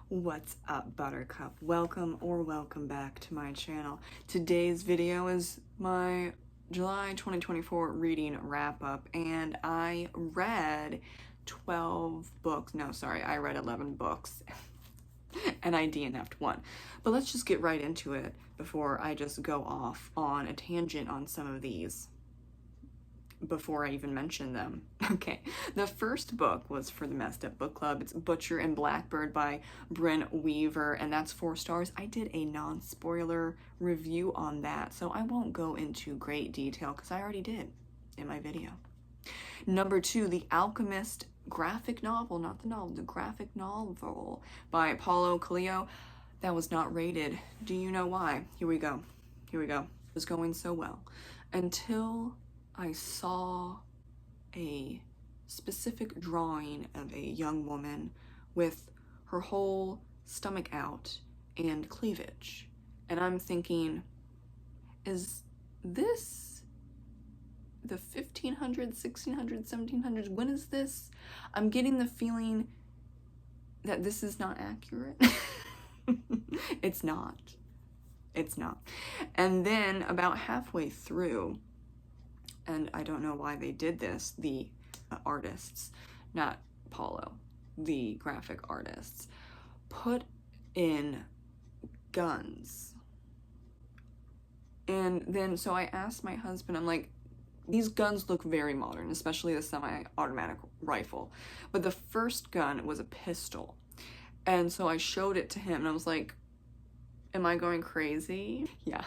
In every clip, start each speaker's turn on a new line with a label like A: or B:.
A: What's up, Buttercup? Welcome or welcome back to my channel. Today's video is my July 2024 reading wrap-up, and I read 12 books. No, sorry, I read 11 books and I DNF'd one. But let's just get right into it before I just go off on a tangent on some of these before I even mention them. Okay, the first book was for the Messed Up Book Club. It's Butcher and Blackbird by Bryn Weaver, and that's 4 stars. I did a non-spoiler review on that, so I won't go into great detail because I already did in my video. Number 2, The Alchemist graphic novel, not the novel, the graphic novel by Paulo Coelho. That was not rated. Do you know why? Here we go. It was going so well until I saw a specific drawing of a young woman with her whole stomach out and cleavage. And I'm thinking, is this the 1500s, 1600s, 1700s? When is this? I'm getting the feeling that this is not accurate. It's not. And then about halfway through, and I don't know why they did this, the artists, not Paulo, the graphic artists, put in guns. And then, so I asked my husband, I'm like, these guns look very modern, especially the semi-automatic rifle. But the first gun was a pistol. And so I showed it to him, and I was like, am I going crazy? Yeah.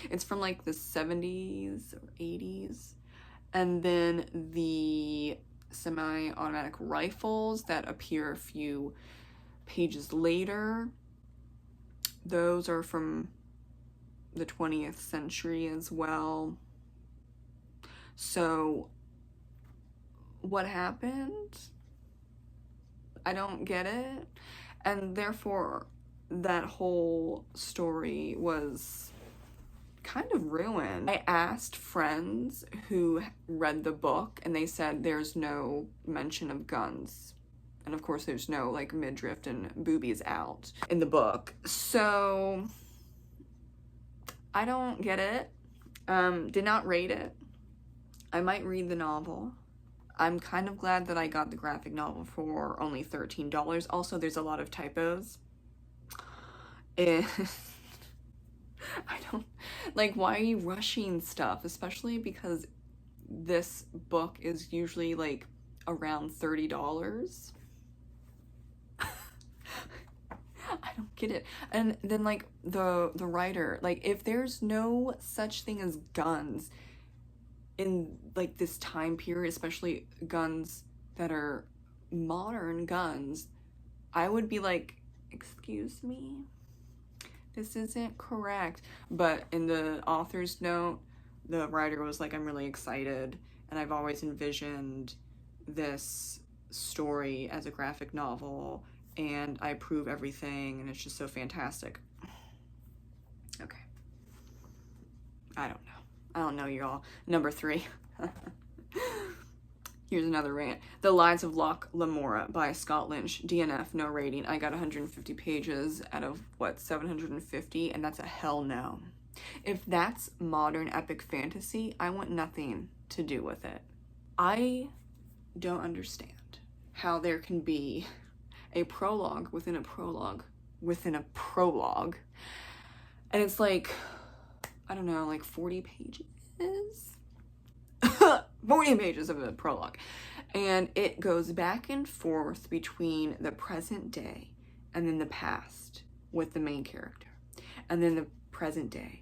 A: It's from like the 70s or 80s. And then the semi-automatic rifles that appear a few pages later, those are from the 20th century as well. So what happened? I don't get it. And therefore that whole story was kind of ruined. I asked friends who read the book, and they said there's no mention of guns. And of course there's no like midriff and boobies out in the book. So I don't get it. Did not rate it. I might read the novel. I'm kind of glad that I got the graphic novel for only $13. Also, there's a lot of typos. I don't, like, why are you rushing stuff? Especially because this book is usually like around $30. I don't get it. And then like the writer, like, if there's no such thing as guns in like this time period, especially guns that are modern guns, I would be like, excuse me? This isn't correct. But in the author's note, the writer was like, I'm really excited, and I've always envisioned this story as a graphic novel, and I approve everything, and it's just so fantastic. Okay. I don't know, y'all. Number 3. Here's another rant. The Lives of Locke Lamora by Scott Lynch. DNF, no rating. I got 150 pages out of, what, 750? And that's a hell no. If that's modern epic fantasy, I want nothing to do with it. I don't understand how there can be a prologue within a prologue within a prologue. And it's like, I don't know, like 40 pages? 40 pages of a prologue, and it goes back and forth between the present day and then the past with the main character, and then the present day,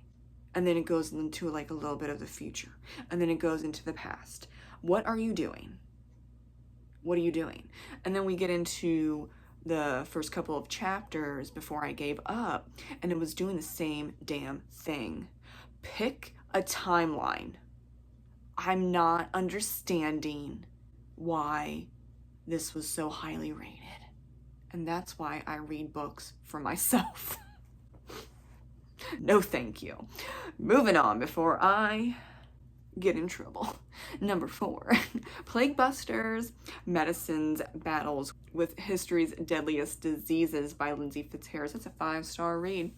A: and then it goes into like a little bit of the future, and then it goes into the past. What are you doing? What are you doing? And then we get into the first couple of chapters before I gave up, and it was doing the same damn thing. Pick a timeline. I'm not understanding why this was so highly rated. And that's why I read books for myself. No thank you. Moving on before I get in trouble. Number 4, Plague Busters, Medicine's Battles with History's Deadliest Diseases by Lindsay Fitzharris. It's a 5-star read.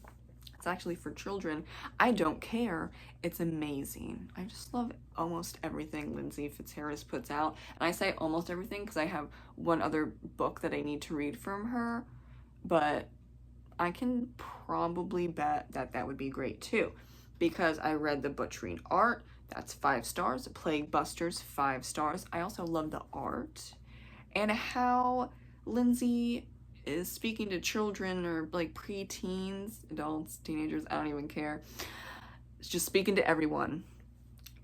A: It's actually for children. I don't care. It's amazing. I just love almost everything Lindsay Fitzharris puts out. And I say almost everything because I have one other book that I need to read from her, but I can probably bet that that would be great too, because I read The Butchering Art. That's 5 stars. Plague Busters, 5 stars. I also love the art and how Lindsay is speaking to children or like preteens, adults, teenagers, I don't even care. It's just speaking to everyone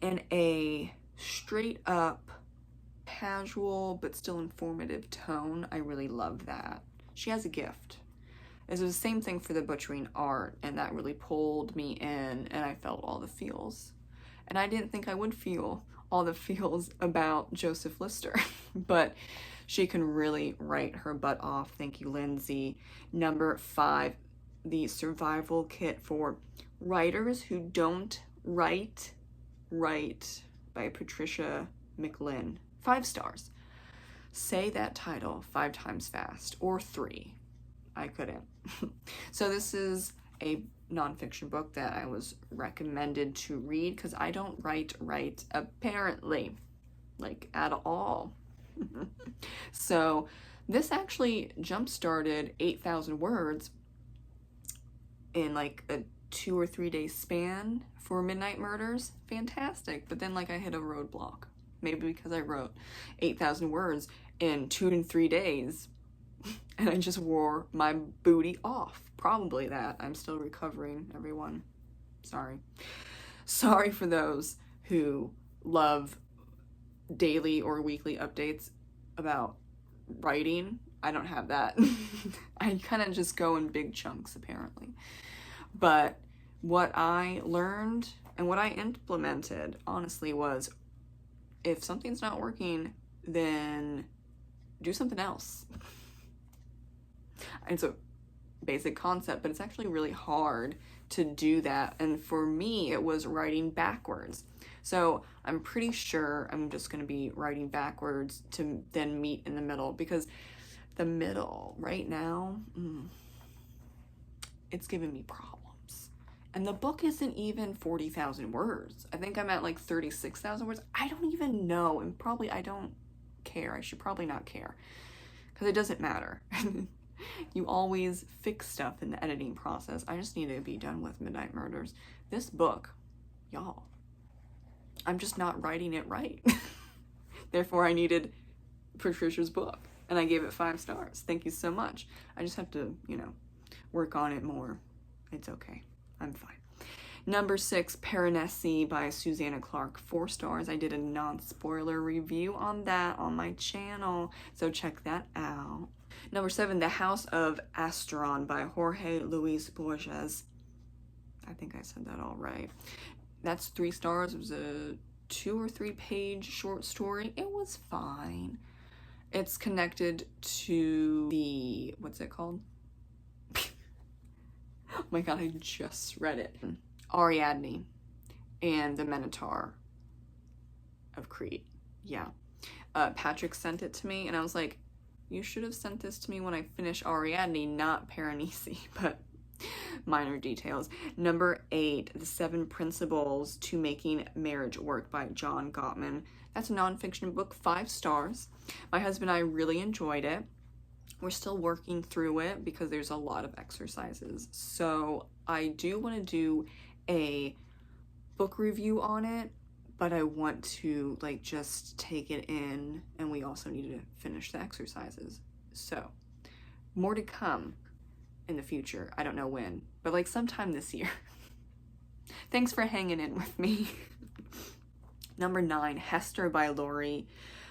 A: in a straight up, casual, but still informative tone. I really love that. She has a gift. It was the same thing for The Butchering Art, and that really pulled me in, and I felt all the feels. And I didn't think I would feel all the feels about Joseph Lister, but she can really write her butt off. Thank you, Lindsay. Number 5, the survival kit for writers who don't write by Patricia McLynn. 5 stars. Say that title 5 times fast, or 3. I couldn't. So this is a nonfiction book that I was recommended to read because I don't write apparently, like at all. So this actually jump-started 8,000 words in like a 2 or 3 day span for Midnight Murders. Fantastic. But then like I hit a roadblock, maybe because I wrote 8,000 words in 2 and 3 days and I just wore my booty off. Probably that. I'm still recovering, everyone. Sorry for those who love daily or weekly updates about writing. I don't have that. I kind of just go in big chunks, apparently. But what I learned and what I implemented, honestly, was if something's not working, then do something else. It's a basic concept, but it's actually really hard to do that. And for me, it was writing backwards. So I'm pretty sure I'm just going to be writing backwards to then meet in the middle, because the middle right now, it's giving me problems. And the book isn't even 40,000 words. I think I'm at like 36,000 words. I don't even know. And probably I don't care. I should probably not care because it doesn't matter. You always fix stuff in the editing process. I just need to be done with Midnight Murders. This book, y'all, I'm just not writing it right. Therefore, I needed Patricia's book, and I gave it 5 stars. Thank you so much. I just have to, work on it more. It's okay. I'm fine. Number 6, Piranesi by Susanna Clark, 4 stars. I did a non-spoiler review on that on my channel, so check that out. Number 7, The House of Asteron by Jorge Luis Borges. I think I said that all right. That's 3 stars. It was a 2 or 3 page short story. It was fine. It's connected to the, what's it called? Oh my god, I just read it. Ariadne and the Minotaur of Crete. Yeah. Patrick sent it to me, and I was like, you should have sent this to me when I finish Ariadne, not Piranesi, but minor details. Number 8, The 7 Principles to Making Marriage Work by John Gottman. That's a nonfiction book, 5 stars. My husband and I really enjoyed it. We're still working through it because there's a lot of exercises. So I do want to do a book review on it, but I want to just take it in, and we also need to finish the exercises. So more to come in the future. I don't know when, but sometime this year. Thanks for hanging in with me. Number 9, Hester by Lori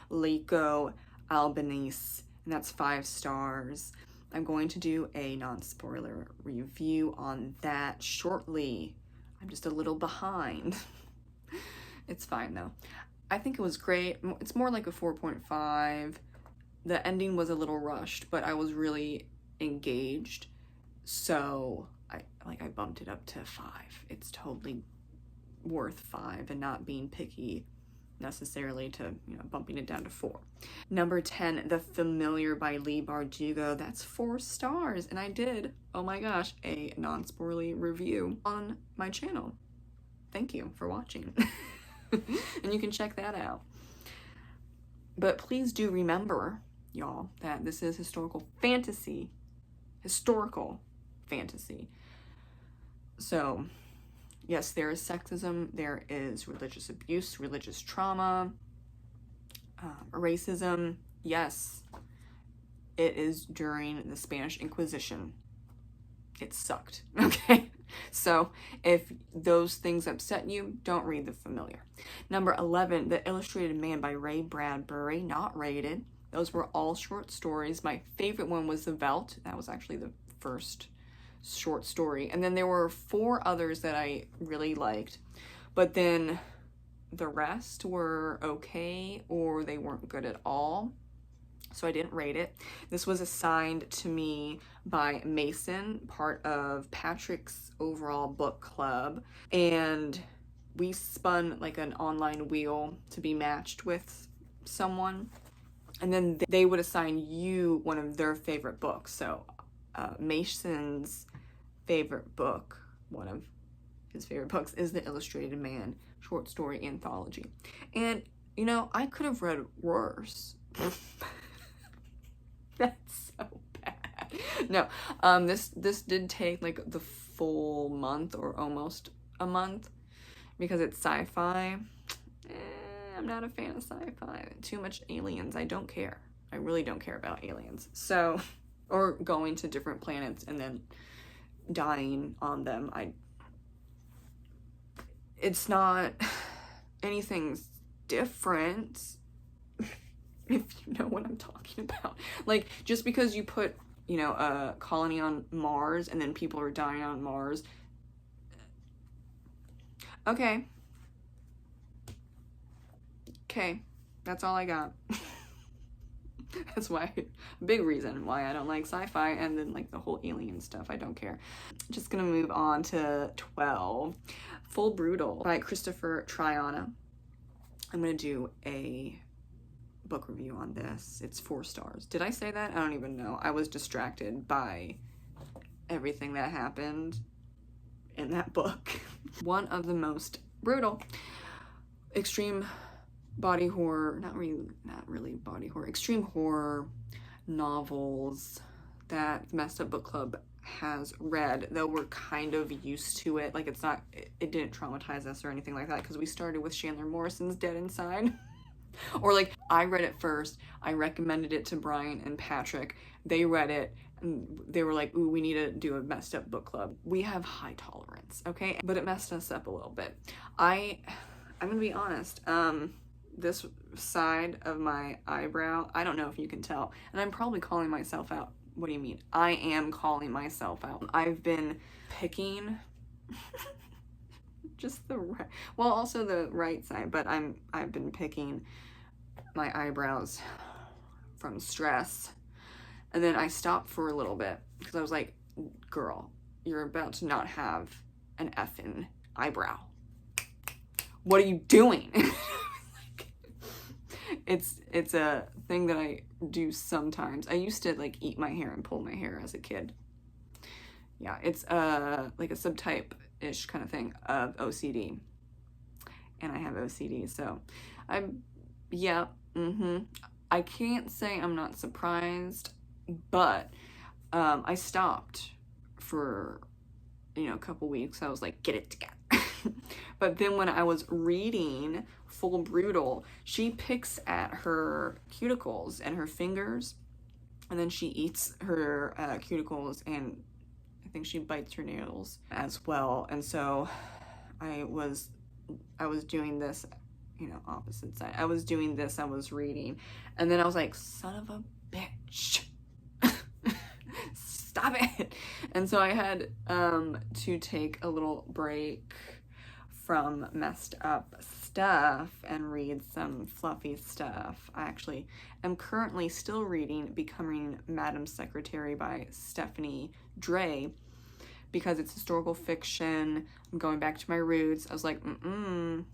A: Lico Albanese, and that's 5 stars. I'm going to do a non-spoiler review on that shortly. I'm just a little behind. It's fine though. I think it was great. It's more like a 4.5. The ending was a little rushed, but I was really engaged. So I bumped it up to 5. It's totally worth 5 and not being picky necessarily to, you know, bumping it down to 4. Number 10, The Familiar by Leigh Bardugo. That's 4 stars. And I did, oh my gosh, a non-spoilery review on my channel. Thank you for watching. And you can check that out. But please do remember, y'all, that this is historical fantasy. Historical fantasy. So, yes, there is sexism, there is religious abuse, religious trauma, racism. Yes, it is during the Spanish Inquisition. It sucked, okay? So if those things upset you, don't read The Familiar. Number 11, The Illustrated Man by Ray Bradbury, not rated. Those were all short stories. My favorite one was The Veldt. That was actually the first short story. And then there were 4 others that I really liked. But then the rest were okay or they weren't good at all. So I didn't rate it. This was assigned to me by Mason, part of Patrick's overall book club. And we spun like an online wheel to be matched with someone. And then they would assign you one of their favorite books. So Mason's favorite book, one of his favorite books, is The Illustrated Man short story anthology. And, you know, I could have read worse. That's so bad. No, this did take like the full month or almost a month because it's sci-fi. I'm not a fan of sci-fi. Too much aliens. I don't care. I really don't care about aliens. So, or going to different planets and then dying on them. It's not anything different. If you know what I'm talking about. Like, just because you put, you know, a colony on Mars and then people are dying on Mars. Okay. Okay. That's all I got. That's why, a big reason why I don't like sci-fi, and then like the whole alien stuff, I don't care. Just gonna move on to 12. Full Brutal by Christopher Triana. I'm gonna do a book review on this. It's 4 stars. Did I say that? I don't even know. I was distracted by everything that happened in that book. One of the most brutal, extreme body horror, not really body horror, extreme horror novels that Messed Up Book Club has read, though we're kind of used to it. Like, it's not, it didn't traumatize us or anything like that because we started with Chandler Morrison's Dead Inside. Or like, I read it first, I recommended it to Brian and Patrick, they read it, and they were like, ooh, we need to do a Messed Up Book Club. We have high tolerance, okay? But it messed us up a little bit. I'm gonna be honest, this side of my eyebrow, I don't know if you can tell, and I'm probably calling myself out. What do you mean? I am calling myself out. I've been picking just the right, well, also the right side, but I've been picking my eyebrows from stress. And then I stopped for a little bit because I was like, girl, you're about to not have an effing eyebrow. What are you doing? It's a thing that I do sometimes. I used to like eat my hair and pull my hair as a kid. Yeah, it's like a subtype-ish kind of thing of OCD. And I have OCD, so I can't say I'm not surprised, but I stopped for, you know, a couple weeks. I was like, get it together. But then when I was reading Full Brutal, she picks at her cuticles and her fingers, and then she eats her cuticles, and I think she bites her nails as well. And so I was doing this, you know, opposite side. I was doing this, I was reading, and then I was like, son of a bitch. Stop it. And so I had to take a little break from messed up stuff and read some fluffy stuff. I actually am currently still reading Becoming Madam Secretary by Stephanie Dray, because it's historical fiction. I'm going back to my roots. I was like, no,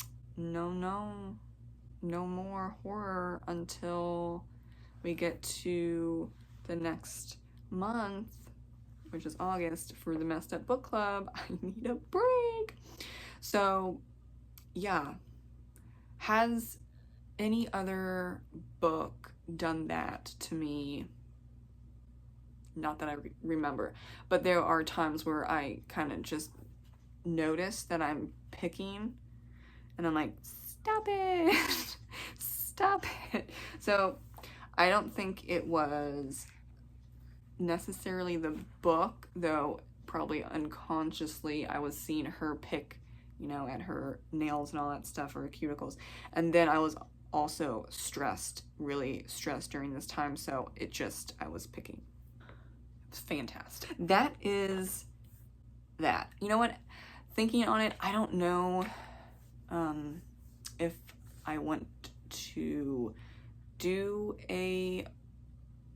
A: no more horror until we get to the next month, which is August, for the Messed Up Book Club. I need a break. So yeah, has any other book done that to me? Not that I remember, but there are times where I kind of just notice that I'm picking and I'm like, stop it, stop it. So I don't think it was necessarily the book, though probably unconsciously I was seeing her pick, you know, at her nails and all that stuff, or her cuticles. And then I was also stressed, really stressed during this time, so I was picking. It's fantastic. That is that. You know what? Thinking on it, I don't know if I want to do a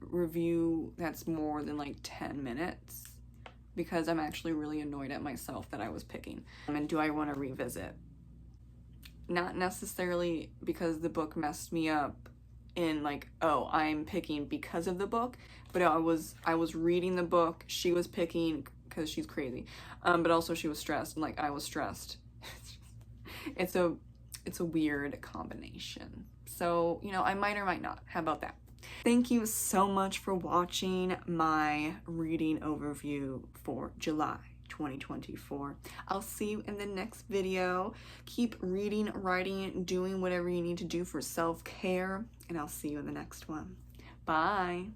A: review that's more than like 10 minutes, because I'm actually really annoyed at myself that I was picking. And do I want to revisit? Not necessarily because the book messed me up in like, oh, I'm picking because of the book, but I was reading the book, she was picking because she's crazy, but also she was stressed, and like I was stressed. It's a weird combination. So, you know, I might or might not. How about that? Thank you so much for watching my reading overview for July 2024. I'll see you in the next video. Keep reading, writing, doing whatever you need to do for self-care, and I'll see you in the next one. Bye.